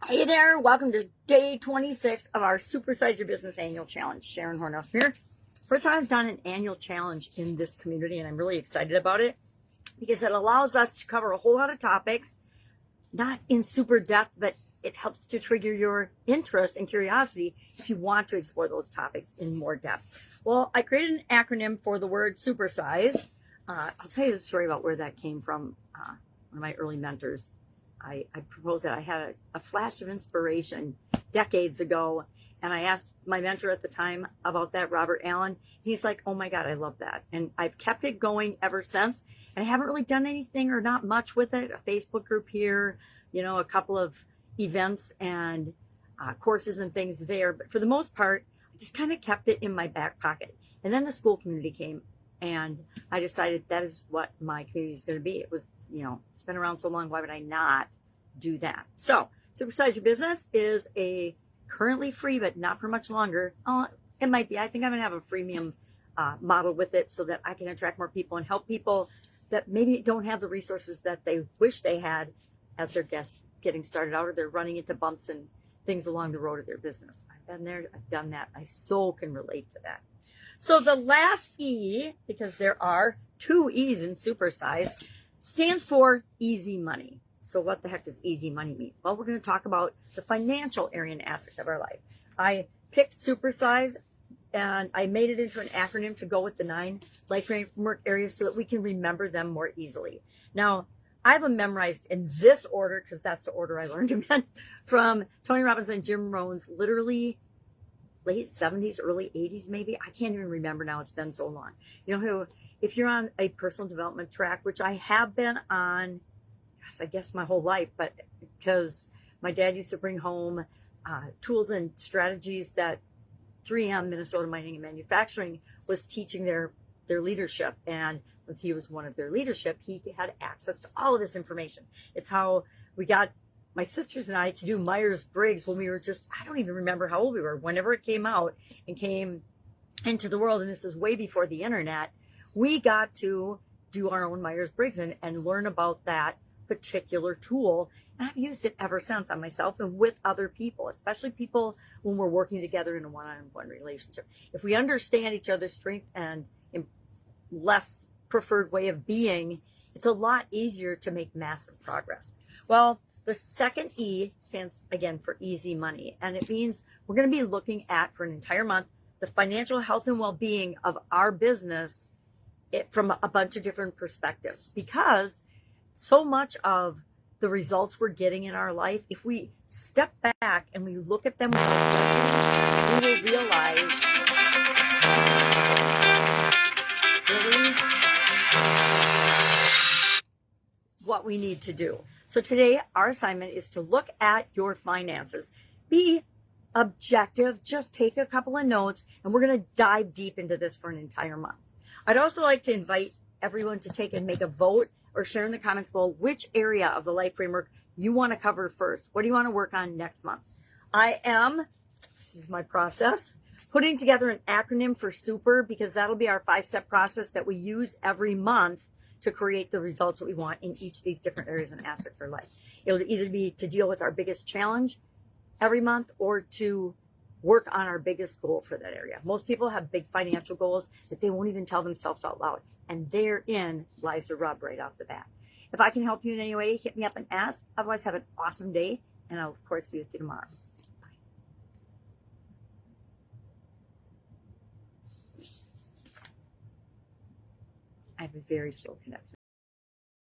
Hey there, welcome to day 26 of our Supersize Your Business Annual Challenge. Sharon Horne-Ellstrom here. First time I've done an annual challenge in this community, and I'm really excited about it because it allows us to cover a whole lot of topics, not in super depth, but it helps to trigger your interest and curiosity if you want to explore those topics in more depth. Well, I created an acronym for the word supersize. I'll tell you the story about where that came from. One of my early mentors, I proposed that. I had a flash of inspiration decades ago, and I asked my mentor at the time about that, Robert Allen. He's like, oh my God, I love that. And I've kept it going ever since. And I haven't really done anything or not much with it. A Facebook group here, a couple of events and courses and things there. But for the most part, I just kind of kept it in my back pocket. And then the school community came, and I decided that is what my community is going to be. It was, it's been around so long. Why would I not do that? So Supersize Your Business is a currently free, but not for much longer. It might be. I think I'm going to have a freemium model with it so that I can attract more people and help people that maybe don't have the resources that they wish they had as they're getting started out, or they're running into bumps and things along the road of their business. I've been there. I've done that. I so can relate to that. So the last E, because there are 2 E's in Supersize, stands for easy money. So what the heck does easy money mean? Well, we're going to talk about the financial area and aspect of our life. I picked Supersize and I made it into an acronym to go with the 9 life framework areas so that we can remember them more easily. Now, I have them memorized in this order because that's the order I learned them in from Tony Robbins and Jim Rohn's literally late 70s, early 80s, maybe. I can't even remember now. It's been so long. If you're on a personal development track, which I have been on, I guess my whole life, but because my dad used to bring home tools and strategies that 3M, Minnesota Mining and Manufacturing, was teaching their leadership. And since he was one of their leadership, he had access to all of this information. It's how we got my sisters and I to do Myers-Briggs when we were I don't even remember how old we were, whenever it came out and came into the world. And this is way before the internet. We got to do our own Myers-Briggs and learn about that particular tool. And I've used it ever since on myself and with other people, especially people when we're working together in a one-on-one relationship. If we understand each other's strength and less preferred way of being, it's a lot easier to make massive progress. Well, the second E stands again for easy money. And it means we're going to be looking at, for an entire month, the financial health and well-being of our business from a bunch of different perspectives, because so much of the results we're getting in our life, if we step back and we look at them, we will realize really what we need to do. So today, our assignment is to look at your finances. Be objective, just take a couple of notes, and we're going to dive deep into this for an entire month. I'd also like to invite everyone to take and make a vote or share in the comments below which area of the life framework you want to cover first. What do you want to work on next month? This is my process, putting together an acronym for SUPER, because that'll be our 5-step process that we use every month to create the results that we want in each of these different areas and aspects of our life. It'll either be to deal with our biggest challenge every month or to work on our biggest goal for that area. Most people have big financial goals that they won't even tell themselves out loud. And therein lies the rub right off the bat. If I can help you in any way, hit me up and ask. Otherwise, have an awesome day. And I'll, of course, be with you tomorrow. Bye. I have a very slow connection.